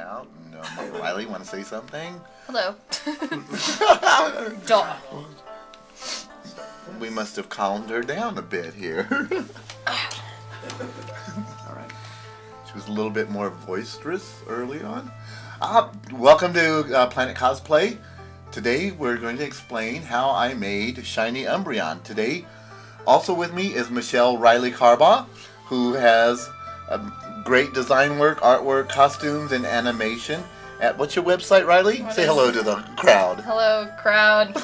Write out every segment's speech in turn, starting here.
out. Riley, want to say something? Hello. Dog. We must have calmed her down a bit here. Alright. She was a little bit more boisterous early on. Welcome to Planet-Cosplay. Today we're going to explain how I made Shiny Umbreon. Today, also with me is Michelle Riley Carbaugh, who has great design work, artwork, costumes, and animation. What's your website, Riley? Say hello to the crowd. Hello, crowd.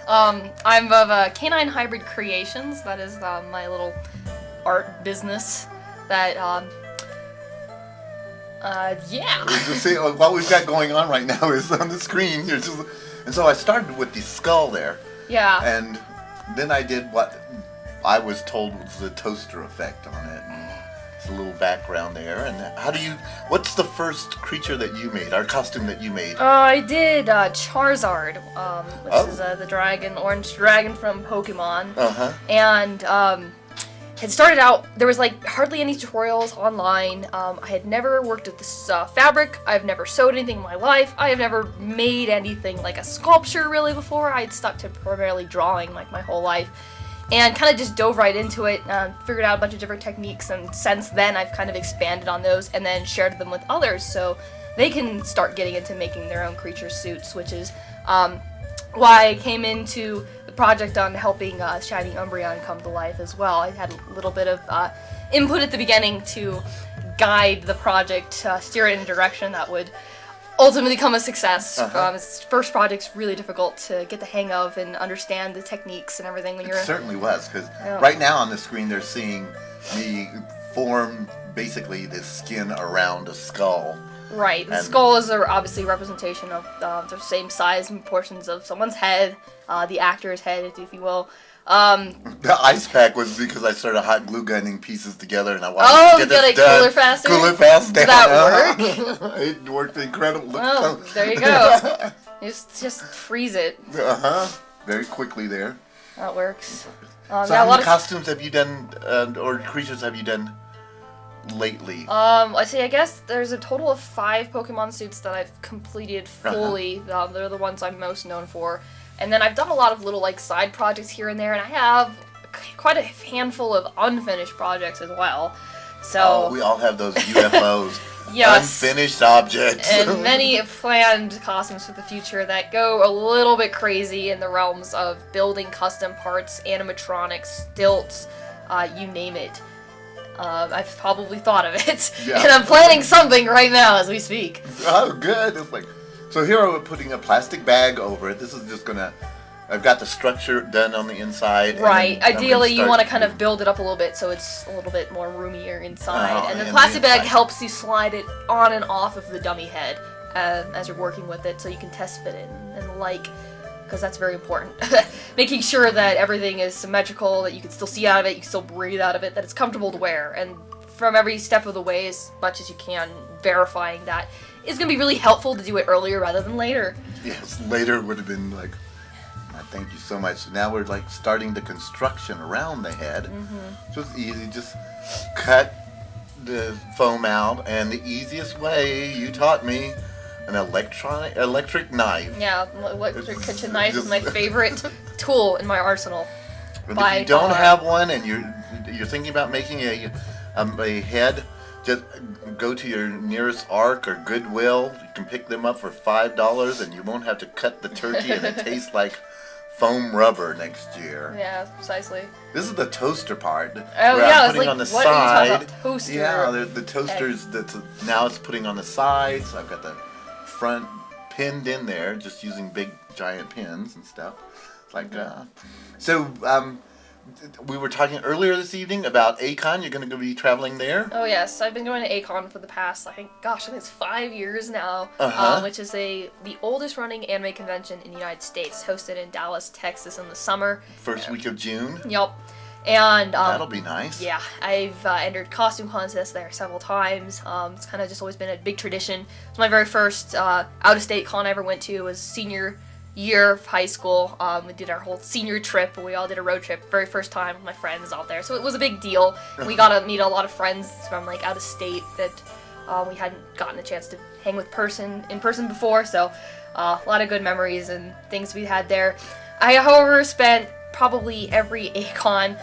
I'm of Canine Hybrid Creations. That is my little art business. That yeah. See, what we've got going on right now is on the screen. And so I started with the skull there. Yeah. And then I did what I was told was the toaster effect on it. And it's a little background there. And what's the first creature that you made, our costume that you made? I did Charizard, which is the dragon, orange dragon from Pokemon. Uh-huh. And it started out, there was like hardly any tutorials online. I had never worked with this fabric. I've never sewed anything in my life. I have never made anything like a sculpture really before. I had stuck to primarily drawing like my whole life. And kind of just dove right into it, figured out a bunch of different techniques, and since then I've kind of expanded on those and then shared them with others so they can start getting into making their own creature suits, which is why I came into the project on helping Shiny Umbreon come to life as well. I had a little bit of input at the beginning to guide the project, steer it in a direction that would ultimately become a success. This first project's really difficult to get the hang of and understand the techniques and everything when you're... It certainly was, because right now on the screen they're seeing me form basically the skin around a skull. Right. The skull is obviously a representation of the same size and proportions of someone's head, the actor's head, if you will. The ice pack was because I started hot glue gunning pieces together and I wanted to get this done. Cooler faster? Cooler faster. Did that work? It worked incredible. Oh, there you go. just freeze it. Very quickly there. That works. So how many costumes have you done, or creatures have you done lately? I guess there's a total of 5 Pokemon suits that I've completed fully. They're the ones I'm most known for. And then I've done a lot of little like side projects here and there, and I have quite a handful of unfinished projects as well. So we all have those UFOs. Yes. Unfinished objects. And many planned costumes for the future that go a little bit crazy in the realms of building custom parts, animatronics, stilts, you name it. I've probably thought of it. Yeah. And I'm planning something right now as we speak. Oh, good. It's like... So here we're putting a plastic bag over it. This is just gonna... I've got the structure done on the inside. Right. Ideally, you want to kind of build it up a little bit so it's a little bit more roomier inside. And the plastic bag helps you slide it on and off of the dummy head as you're working with it so you can test fit it and the like. Because that's very important. Making sure that everything is symmetrical, that you can still see out of it, you can still breathe out of it, that it's comfortable to wear. And from every step of the way, as much as you can, verifying that is going to be really helpful to do it earlier rather than later. Yes, later would have been like, thank you so much. So now we're like starting the construction around the head. So it's easy, just cut the foam out, and the easiest way, you taught me, an electric knife. Yeah, electric kitchen knife is my favorite tool in my arsenal. And if you don't have one and you're thinking about making a head, just go to your nearest Ark or Goodwill. You can pick them up for $5 and you won't have to cut the turkey and it tastes like foam rubber next year. Yeah, precisely. This is the toaster part. Oh yeah, I'm putting on the side. Are you talking about? Toaster. Yeah, the toasters. Now it's putting on the sides. I've got the front pinned in there, just using big giant pins and stuff. It's like we were talking earlier this evening about A-Kon. You're going to be traveling there? Oh yes, I've been going to A-Kon for the past, I think it's 5 years now, which is the oldest running anime convention in the United States, hosted in Dallas, Texas in the summer. First week of June? Yep. And that'll be nice. Yeah, I've entered costume contests there several times. It's kind of just always been a big tradition. It's my very first out-of-state con I ever went to. Was senior year of high school. We did our whole senior trip. We all did a road trip. Very first time with my friends out there. So it was a big deal. We got to meet a lot of friends from like out of state that We hadn't gotten a chance to hang in person before, so a lot of good memories and things we had there. I, however, spent probably every A-Con,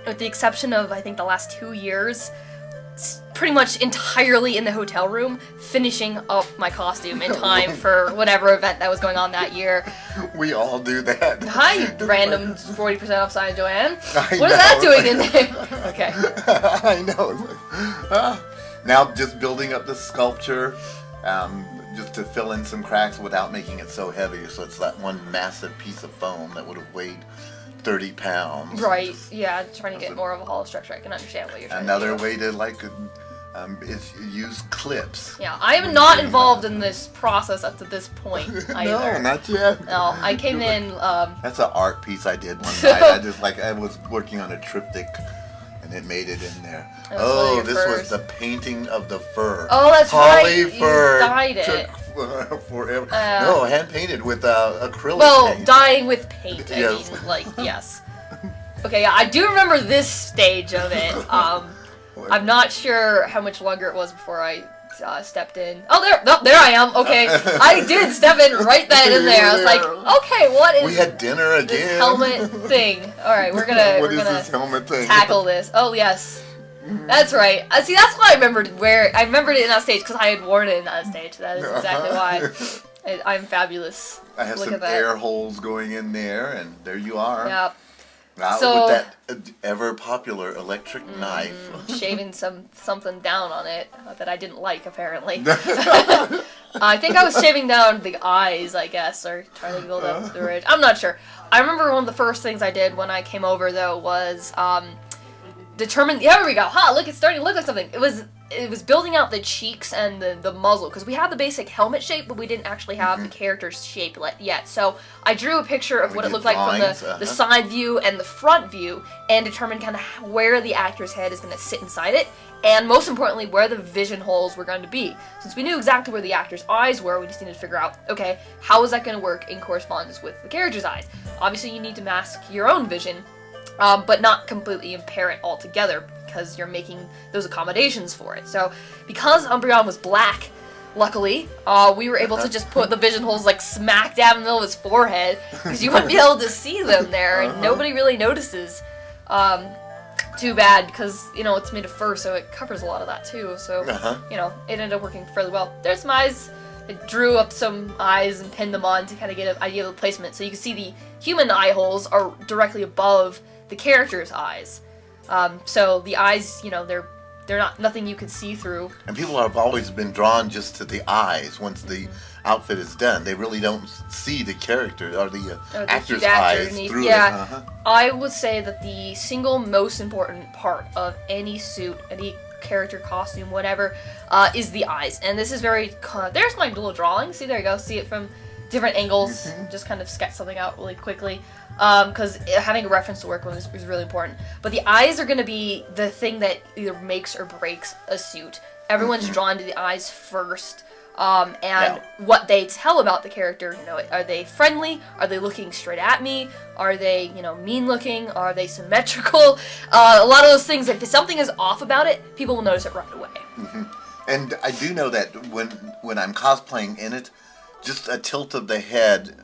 with the exception of, I think, the last 2 years, pretty much entirely in the hotel room, finishing up my costume in time for whatever event that was going on that year. We all do that. Hi, random 40% off sign Joanne. What is that doing in there? Okay. I know. Now just building up the sculpture, just to fill in some cracks without making it so heavy. So it's that one massive piece of foam that would have weighed 30 pounds. Right, yeah, trying to get more of a hollow structure. I can understand what you're trying to do. Another way to is use clips. Yeah, I am not involved in this process up to this point either. No, not yet. No, I came in. That's an art piece I did one night. I was working on a triptych, and it made it in there. Oh, this was the painting of the fur. Oh, that's Poly right. fur You dyed it. Took forever. No, hand painted with acrylic. Well, paint. dyeing with paint. Yes. I mean, like, yes. Okay, yeah, I do remember this stage of it. I'm not sure how much longer it was before I stepped in. Oh, there I am. Okay, I did step in right then and there. I was like, okay, what is? We had dinner again. This helmet thing. All right, we're gonna this helmet thing? Tackle this. Oh yes, that's right. See, that's why I remembered it in that stage because I had worn it in that stage. That is exactly why. I'm fabulous. I have some air holes going in there, and there you are. Yep. So, with that ever popular electric knife. Shaving something down on it that I didn't like, apparently. I think I was shaving down the eyes, I guess, or trying to build up the ridge. I'm not sure. I remember one of the first things I did when I came over, though, was determine. Yeah, there we go. Look, it's starting to look like something. It was building out the cheeks and the muzzle, because we had the basic helmet shape, but we didn't actually have the character's shape yet. So I drew a picture of what it looked like from the side view and the front view, and determined kind of where the actor's head is going to sit inside it, and most importantly, where the vision holes were going to be. Since we knew exactly where the actor's eyes were, we just needed to figure out, okay, how is that going to work in correspondence with the character's eyes? Obviously, you need to mask your own vision, but not completely impair it altogether, because you're making those accommodations for it. So, because Umbreon was black, luckily, we were able to just put the vision holes like smack dab in the middle of his forehead, because you wouldn't be able to see them there, and nobody really notices. Too bad, because, it's made of fur, so it covers a lot of that too, so, it ended up working fairly well. There's some eyes. I drew up some eyes and pinned them on to kind of get an idea of the placement, so you can see the human eye holes are directly above the character's eyes. So the eyes, they're not nothing you can see through. And people have always been drawn just to the eyes once the outfit is done. They really don't see the character or the actor's eyes through it. I would say that the single most important part of any suit, any character costume, whatever, is the eyes. And this is very. There's my little drawing. See, there you go. See it from different angles. Just kind of sketch something out really quickly. Because having a reference to work with is really important. But the eyes are going to be the thing that either makes or breaks a suit. Everyone's drawn to the eyes first. And what they tell about the character, are they friendly? Are they looking straight at me? Are they, mean looking? Are they symmetrical? A lot of those things, if something is off about it, people will notice it right away. And I do know that when I'm cosplaying in it, just a tilt of the head,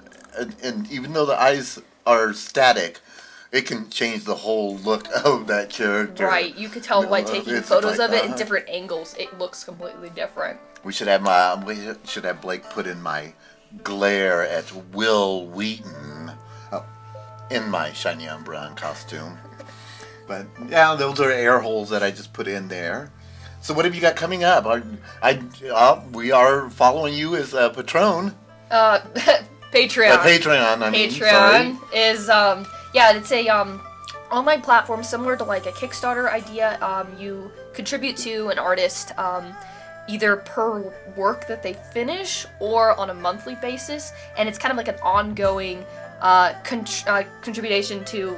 and even though the eyes are static, it can change the whole look of that character. Right, you could tell by taking photos of it in different angles. It looks completely different. We should have Blake put in my glare at Will Wheaton in my Shiny Umbreon costume. But yeah, those are air holes that I just put in there. So what have you got coming up? We are following you as a patron. Patreon. Patreon is it's a online platform similar to like a Kickstarter idea. You contribute to an artist either per work that they finish or on a monthly basis, and it's kind of like an ongoing contribution to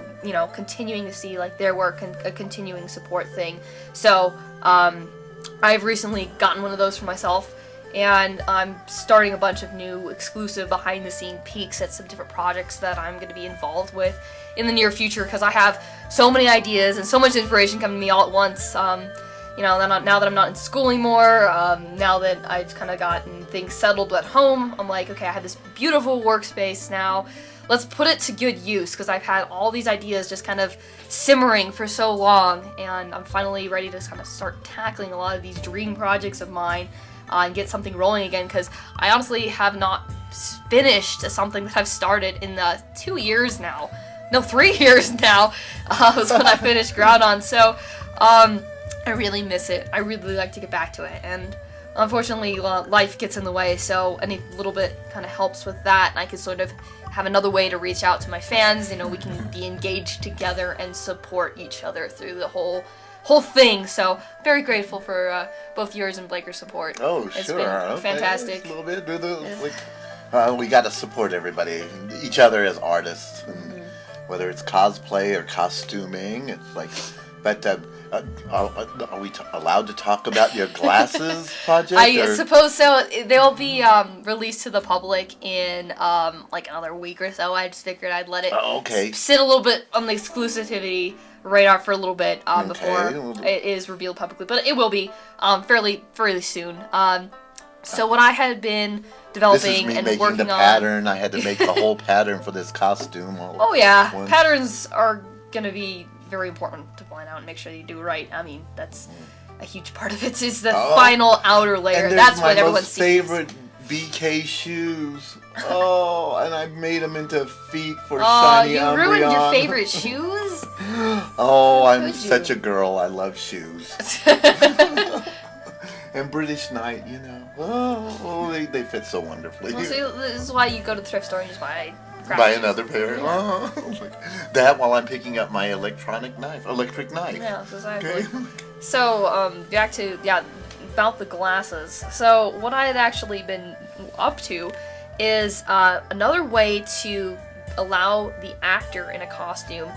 continuing to see like their work and a continuing support thing. So I've recently gotten one of those for myself. And I'm starting a bunch of new exclusive behind-the-scene peeks at some different projects that I'm going to be involved with in the near future, because I have so many ideas and so much inspiration coming to me all at once. now that I'm not in school anymore, now that I've kind of gotten things settled at home, I'm like, okay, I have this beautiful workspace now. Let's put it to good use, because I've had all these ideas just kind of simmering for so long, and I'm finally ready to kind of start tackling a lot of these dream projects of mine and get something rolling again, because I honestly have not finished something that I've started in 2 years now. No, 3 years now was when I finished Groudon, so I really miss it. I really like to get back to it, and unfortunately life gets in the way, so any little bit kind of helps with that, and I can sort of have another way to reach out to my fans. We can be engaged together and support each other through the whole thing. So very grateful for both yours and Blaker's support. Oh, it's sure. Been fantastic. A little bit. We got to support everybody, each other as artists, and whether it's cosplay or costuming. It's like, but are we allowed to talk about your glasses project? I suppose so. They'll be released to the public in like another week or so. I just figured I'd let it sit a little bit on the exclusivity radar for a little bit before it is revealed publicly. But it will be fairly soon. So what I had been developing and working the pattern. I had to make the whole pattern for this costume. Oh yeah, patterns are gonna be very important to point out and make sure you do right. I mean, that's a huge part of it. Is the final outer layer. And that's what everyone sees. My favorite BK shoes. Oh, and I made them into feet for Shiny Umbreon. You ruined your favorite shoes? Oh, I'm such a girl. I love shoes. And British Knight, they fit so wonderfully. Well, see, this is why you go to the thrift store and just buy another pair. Yeah. That while I'm picking up my electric knife. Yeah, exactly. Okay. So, back to, about the glasses. So, what I had actually been up to is another way to allow the actor in a costume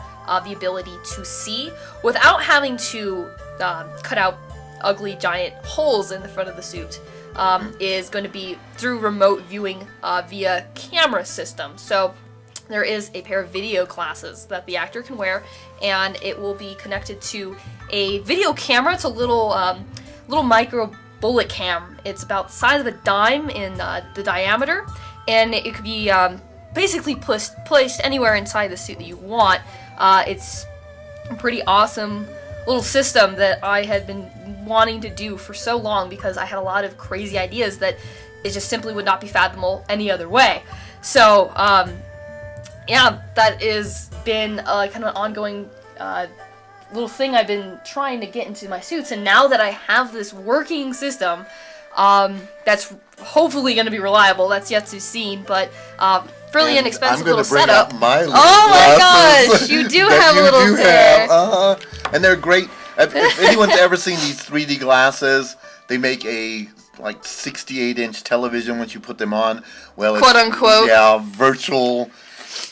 the ability to see without having to cut out ugly giant holes in the front of the suit. Is going to be through remote viewing via camera system. So there is a pair of video glasses that the actor can wear, and it will be connected to a video camera. It's a little micro bullet cam. It's about the size of a dime in the diameter, and it could be basically placed anywhere inside the suit that you want. It's a pretty awesome little system that I had been wanting to do for so long, because I had a lot of crazy ideas that it just simply would not be fathomable any other way. So, that has been kind of an ongoing little thing I've been trying to get into my suits, and now that I have this working system, that's hopefully going to be reliable. That's yet to be seen, but fairly inexpensive little setup. I'm going to bring out my oh my glasses gosh, you do have a little pair. And they're great. If anyone's ever seen these 3D glasses, they make a 68-inch television once you put them on. Well, quote unquote. Yeah, virtual.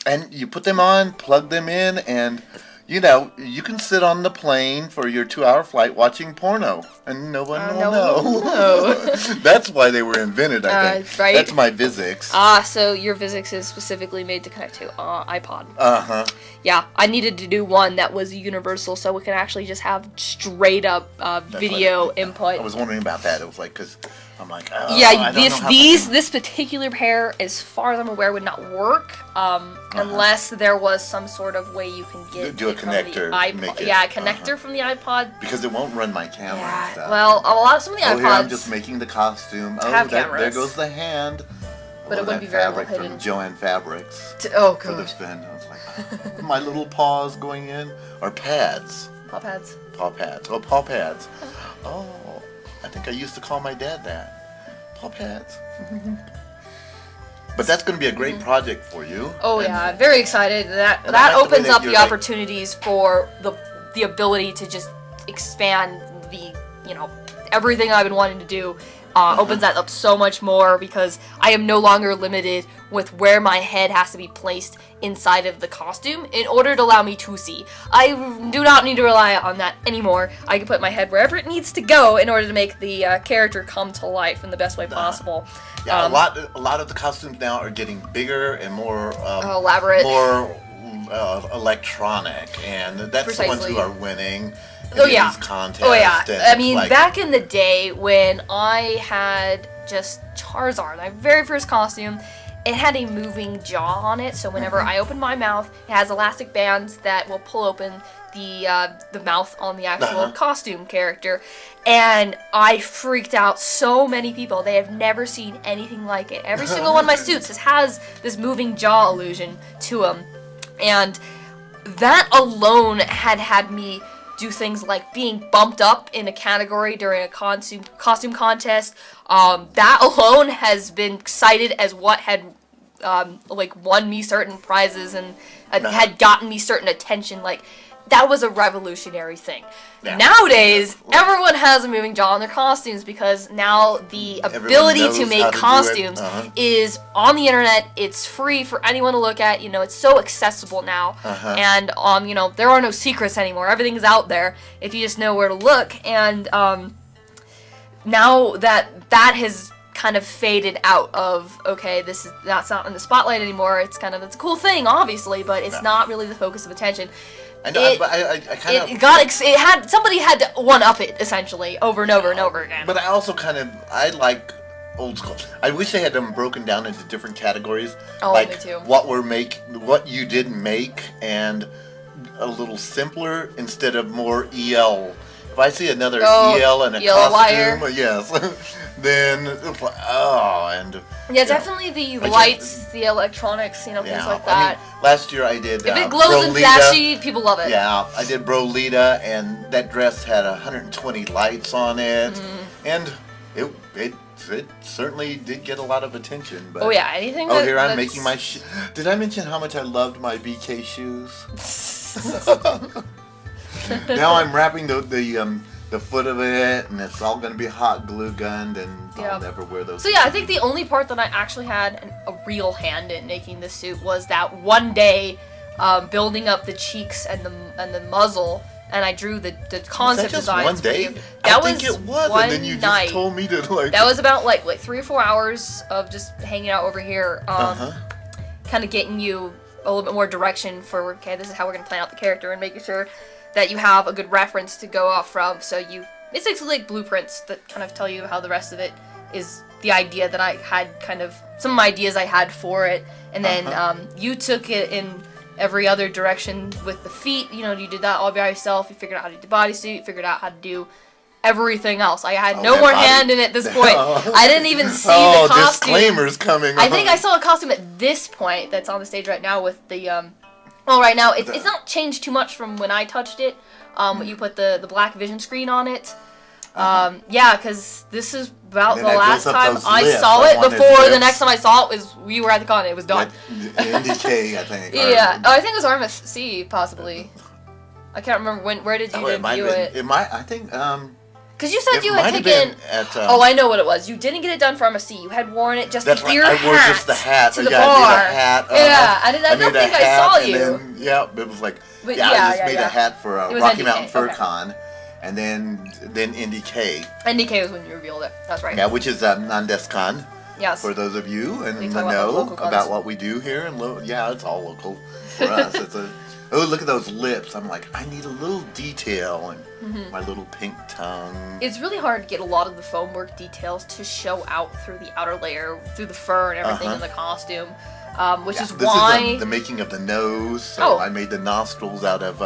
And you put them on, plug them in, and you can sit on the plane for your 2-hour flight watching porno, and no one will know. That's why they were invented, I think. Right? That's my physics. So your physics is specifically made to connect to iPod. Uh-huh. Yeah, I needed to do one that was universal, so we can actually just have straight up video input. I was wondering about that. It was like, because I'm like, this particular pair, as far as I'm aware, would not work unless there was some sort of way you can get do a connector. A connector from the iPod. Because it won't run my camera. Yeah, and stuff. well, some of the iPods. Here I'm just making the costume. There goes the hand. But it would be very well hidden. From Joanne Fabrics. Oh, for the gosh. fin. I was like, my little paws going in are pads. Paw pads. Paw pads. Oh, paw pads. Oh, I think I used to call my dad that. Paw pads. But that's going to be a great project for you. Oh yeah, very excited. That opens up the opportunities for the ability to just expand the everything I've been wanting to do. Opens that up so much more, because I am no longer limited with where my head has to be placed inside of the costume in order to allow me to see. I do not need to rely on that anymore. I can put my head wherever it needs to go in order to make the character come to life in the best way possible. Yeah, a lot of the costumes now are getting bigger and more elaborate, more electronic, and that's the ones who are winning. Oh yeah. Contest. Oh yeah. And I mean, like, back in the day when I had just Charizard, my very first costume, it had a moving jaw on it. So whenever I open my mouth, it has elastic bands that will pull open the mouth on the actual costume character. And I freaked out so many people. They have never seen anything like it. Every single one of my suits has this moving jaw illusion to them. And that alone had me do things like being bumped up in a category during a costume contest. That alone has been cited as what had like won me certain prizes and had gotten me certain attention. Like, that was a revolutionary thing. Yeah. Nowadays, everyone has a moving jaw in their costumes because now the ability to make costumes is on the internet. It's free for anyone to look at. You know, it's so accessible now. And, you know, there are no secrets anymore. Everything's out there if you just know where to look. And now that has kind of faded out of, okay, that's not in the spotlight anymore. It's kind of, it's a cool thing, obviously, but it's not really the focus of attention. I know, but I kind of... somebody had to one-up it, essentially, over and over and over again. But I also I like old school. I wish they had them broken down into different categories. Oh, like me too. what you didn't make, and a little simpler instead of more EL. If I see another EL and a costume, wire. Yes, then it's like, and... Yeah, definitely the lights, the electronics, you know, things like that. I mean, last year I did if it glows and flashy, people love it. Yeah, I did Brolita, and that dress had 120 lights on it, and it certainly did get a lot of attention. But, oh yeah, anything. Here I'm making my. Did I mention how much I loved my BK shoes? Now I'm wrapping the foot of it, and it's all going to be hot glue gunned, and I'll never wear those. So yeah, I think the only part that I actually had a real hand in making this suit was that one day, building up the cheeks and the muzzle, and I drew the concept designs. One day? That I think it was, one and then you night. just told me to like. That was about like 3 or 4 hours of just hanging out over here, kind of getting you a little bit more direction for, okay, this is how we're going to plan out the character, and making sure that you have a good reference to go off from. So it's basically like blueprints that kind of tell you how the rest of it is, the idea that I had, kind of some ideas I had for it, and then you took it in every other direction with the feet. You know, you did that all by yourself. You figured out how to do the bodysuit. You figured out how to do everything else. I had no more hand in it at this point. I didn't even see the costume. Disclaimers coming. I think I saw a costume at this point that's on the stage right now with the well, right now it's not changed too much from when I touched it. You put the black vision screen on it. Yeah, because this is about the last time I saw it. Before the next time I saw it was we were at the con. It was done. NDK, I think. Yeah, I think it was Artemis C, possibly. I can't remember where did you debut it? I think. Because you said you had taken. I know what it was. You didn't get it done for MSC. You had worn it just that's the ear right. hat. I wore just the hat. To the bar. I made a hat. I don't think I saw you. Then, it was like. I just made a hat for Rocky NDK. Mountain Fur Con, and then NDK. NDK was when you revealed it. That's right. Yeah, which is Nandescon. Yes. For those of you in the know about what we do here, and it's all local for us. It's a. Oh, look at those lips. I'm like, I need a little detail, and my little pink tongue. It's really hard to get a lot of the foam work details to show out through the outer layer, through the fur and everything in the costume, which is why... This is the making of the nose, so I made the nostrils out of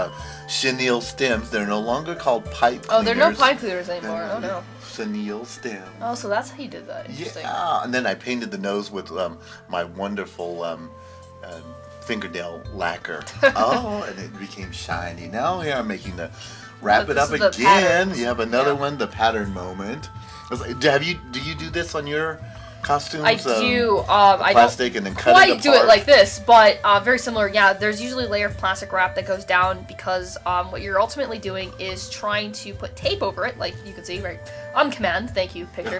chenille stems. They're no longer called pipe cleaners. Oh, they're no pipe cleaners anymore. Oh, no. Chenille stems. Oh, so that's how you did that. Interesting. Yeah, and then I painted the nose with my wonderful... fingernail lacquer. And it became shiny. Now here I'm making wrap it up again. You have another one, the pattern moment. Do you do this on your costumes? I do. Plastic and then cut it apart. I don't quite do it like this, but very similar. Yeah, there's usually a layer of plastic wrap that goes down because what you're ultimately doing is trying to put tape over it, like you can see right on command. Thank you, picture.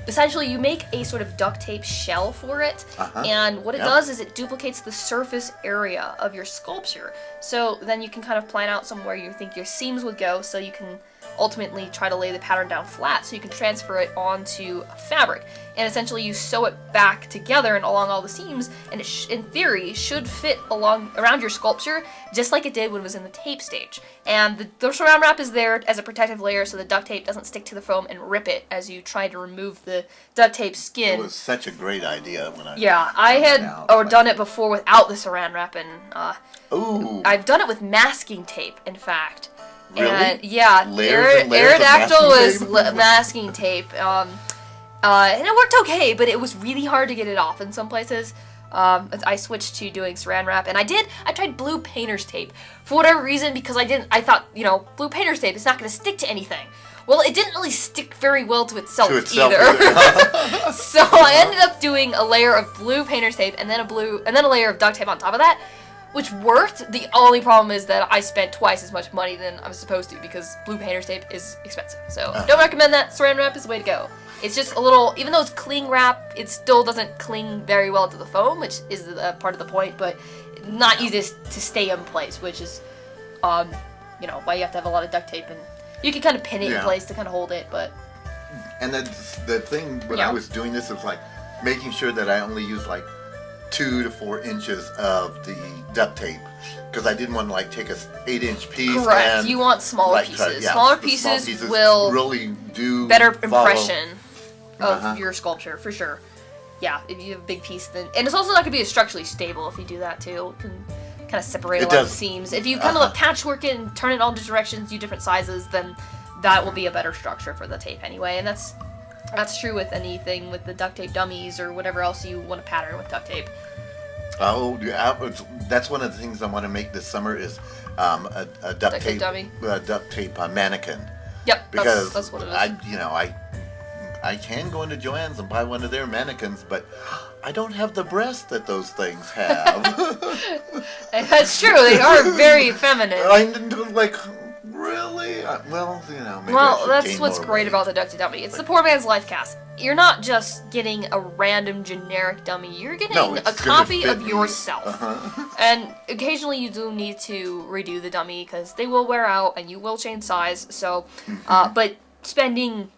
Essentially, you make a sort of duct tape shell for it, and what it does is it duplicates the surface area of your sculpture. So then you can kind of plan out somewhere you think your seams would go, so you can ultimately try to lay the pattern down flat so you can transfer it onto a fabric. And essentially you sew it back together and along all the seams, and it in theory should fit around your sculpture just like it did when it was in the tape stage. And the Saran wrap is there as a protective layer so the duct tape doesn't stick to the foam and rip it as you try to remove the duct tape skin. It was such a great idea when I had done it before without the Saran wrap, and ooh. I've done it with masking tape, in fact. Really? And yeah, Layers and layers of Aerodactyl masking was tape? masking tape. And it worked okay, but it was really hard to get it off in some places. I switched to doing Saran wrap, and I tried blue painter's tape. For whatever reason, because I thought, blue painter's tape is not going to stick to anything. Well, it didn't really stick very well to itself either. So I ended up doing a layer of blue painter's tape, and then a layer of duct tape on top of that, which worked. The only problem is that I spent twice as much money than I was supposed to, because blue painter's tape is expensive. So don't recommend that. Saran wrap is the way to go. It's just a little, even though it's cling wrap, it still doesn't cling very well to the foam, which is part of the point, but not easy to stay in place, which is, why you have to have a lot of duct tape, and you can kind of pin it in place to kind of hold it, but. And the thing when I was doing this was like making sure that I only used like 2 to 4 inches of the duct tape, because I didn't want to take a 8-inch piece. Correct. And you want smaller pieces. Smaller pieces will really do better impression of your sculpture, for sure. Yeah, if you have a big piece, then, and it's also not going to be as structurally stable if you do that too. It can kind of separate a lot of seams. If you kind of patchwork it and turn it all into directions, do different sizes, then that will be a better structure for the tape anyway. And that's true with anything with the duct tape dummies or whatever else you want to pattern with duct tape. Oh, yeah, that's one of the things I want to make this summer is a duct tape dummy, duct tape mannequin. Yep, because that's what it is. I can go into Joann's and buy one of their mannequins, but I don't have the breasts that those things have. That's true. They are very feminine. Really? Maybe well, that's what's great about the duct tape dummy. It's the poor man's life cast. You're not just getting a random generic dummy. You're getting a copy of yourself. And occasionally you do need to redo the dummy because they will wear out and you will change size. So, but spending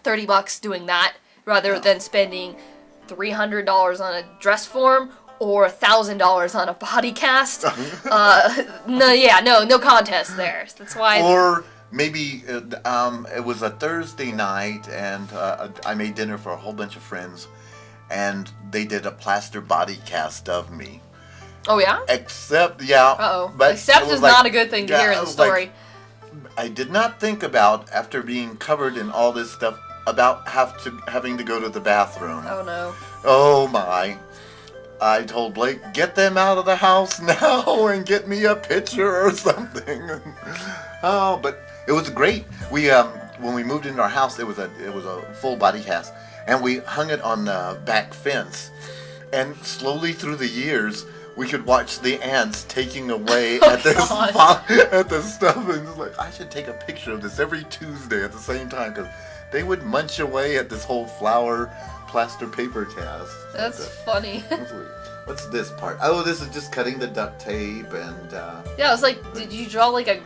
$30 doing that rather than spending $300 on a dress form or $1,000 on a body cast. No contest there. That's why. Or maybe it was a Thursday night, and I made dinner for a whole bunch of friends, and they did a plaster body cast of me. Oh yeah. Except but except is not a good thing to hear in the story. I did not think about, after being covered in all this stuff, about having to go to the bathroom. Oh no. Oh my. I told Blake, get them out of the house now and get me a picture or something. Oh, but it was great. We when we moved into our house, it was a full body cast, and we hung it on the back fence. And slowly through the years, we could watch the ants taking away at the stuff, and it's like, I should take a picture of this every Tuesday at the same time, because they would munch away at this whole flower plaster paper cast. That's funny. What's this part? Oh, this is just cutting the duct tape and. Yeah, I was like, did you draw like a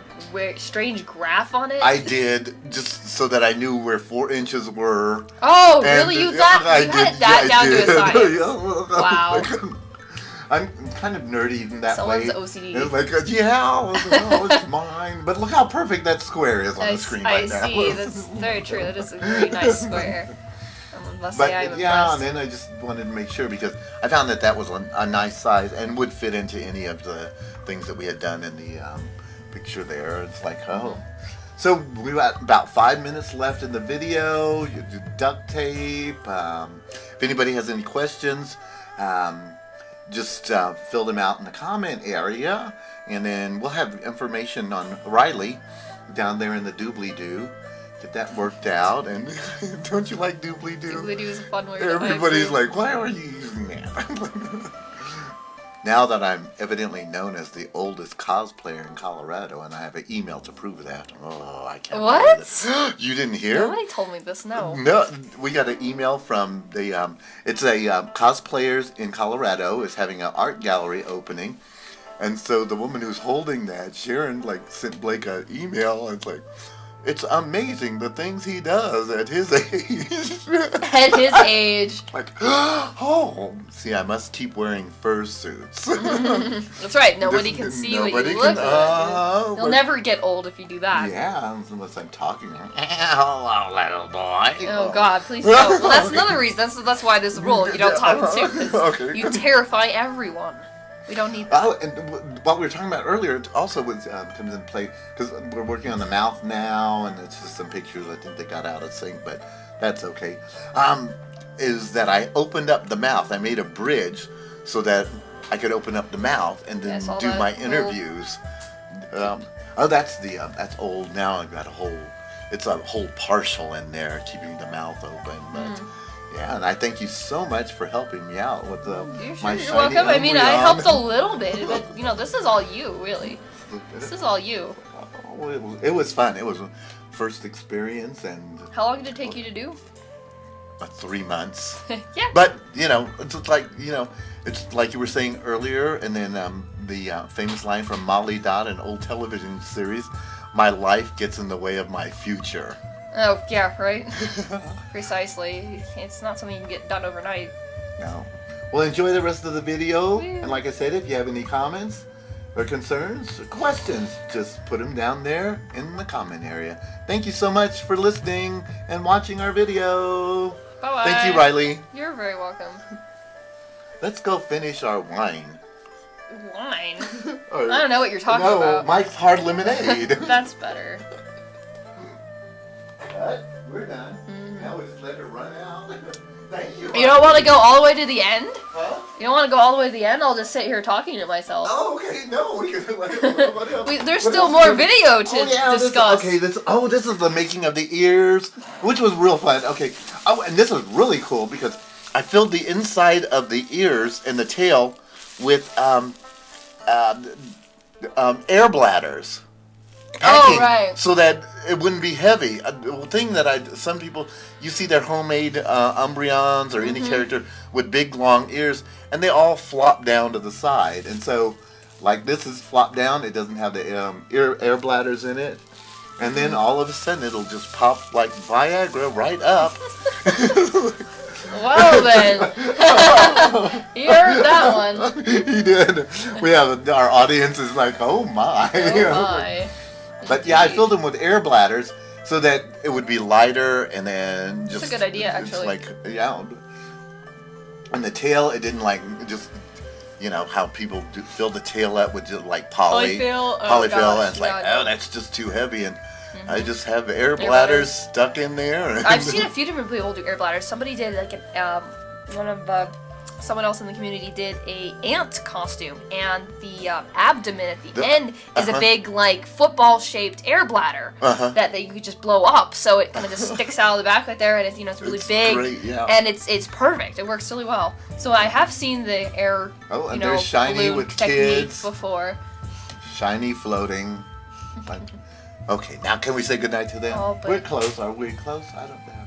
strange graph on it? I did, just so that I knew where 4 inches were. Oh, really? You had that down to a science. Wow. I'm kind of nerdy in that way. Someone's OCD. It's like, it's mine. But look how perfect that square is on the screen right now. I see. That's very true. That is a very nice square. And then I just wanted to make sure, because I found that was a nice size and would fit into any of the things that we had done in the picture there. It's like, oh. So we got about 5 minutes left in the video. You do duct tape. If anybody has any questions, just fill them out in the comment area, and then we'll have information on Riley down there in the doobly-doo. Get that worked out. And don't you like doobly-doo? Doobly-doo is a fun word. Everybody's like, why are you using that? Now that I'm evidently known as the oldest cosplayer in Colorado, and I have an email to prove that. Oh, I can't believe it. You didn't hear? Nobody told me this, no. No, we got an email from the, it's a cosplayers in Colorado is having an art gallery opening. And so the woman who's holding that, Sharon, sent Blake an email. It's like, It's amazing the things he does at his age. At his age. Like, oh, see, I must keep wearing fursuits. That's right. Nobody can see what you look like. You'll never get old if you do that. Yeah, unless I'm talking. Hello, little boy. Oh God, please don't. Well, that's another reason. That's why there's a rule. You don't talk in suit. Okay. You terrify everyone. We don't need that. Oh, and what we were talking about earlier also comes into play because we're working on the mouth now, and it's just some pictures I think they got out of sync, but that's okay. Is that I opened up the mouth. I made a bridge so that I could open up the mouth and then do my interviews. That's old now. I've got it's a whole partial in there keeping the mouth open, but. Yeah, and I thank you so much for helping me out with my You're Shiny welcome. I mean, I Umbreon. helped a little bit, but this is all you, really. This is all you. Oh, it was fun. It was a first experience, and How long did it take you to do? 3 months. Yeah. But it's like you were saying earlier, and then the famous line from Molly Dot, an old television series, "My life gets in the way of my future." Oh, yeah, right? Precisely. It's not something you can get done overnight. No. Well, enjoy the rest of the video. And like I said, if you have any comments or concerns or questions, just put them down there in the comment area. Thank you so much for listening and watching our video. Bye-bye. Thank you, Riley. You're very welcome. Let's go finish our wine. Wine? I don't know what you're talking about. No, Mike's Hard Lemonade. That's better. But we're done. Now we just let it run out. Thank you. You don't want to go all the way to the end? Huh? You don't want to go all the way to the end? I'll just sit here talking to myself. Oh, okay. No, we can what else? There's still more video to discuss. This is the making of the ears, which was real fun. Okay. Oh, and this is really cool because I filled the inside of the ears and the tail with air bladders. Oh, right. So that it wouldn't be heavy. The thing that some people, you see their homemade Umbreons or any character with big long ears, and they all flop down to the side. And so, like this is flopped down, it doesn't have the air bladders in it. And then all of a sudden it'll just pop like Viagra right up. Well then, you heard that one. He did. We have our audience is like, oh my. Oh my. But yeah, I filled them with air bladders so that it would be lighter, and then just. That's a good idea, actually. Like and the tail, it didn't just. How people fill the tail up with just like polyfill, and it's like, that's just too heavy, and I just have air bladders stuck in there. I've seen a few different people do air bladders. Somebody did like someone else in the community did a ant costume, and the abdomen at the end is a big like football shaped air bladder that you could just blow up, so it kind of just sticks out of the back right there, and it's really big, great, and it's perfect. It works really well. So I have seen the air there's Shiny with kids before. Shiny floating. Okay, now can we say goodnight to them? Oh, we're close. Are we close? I don't know.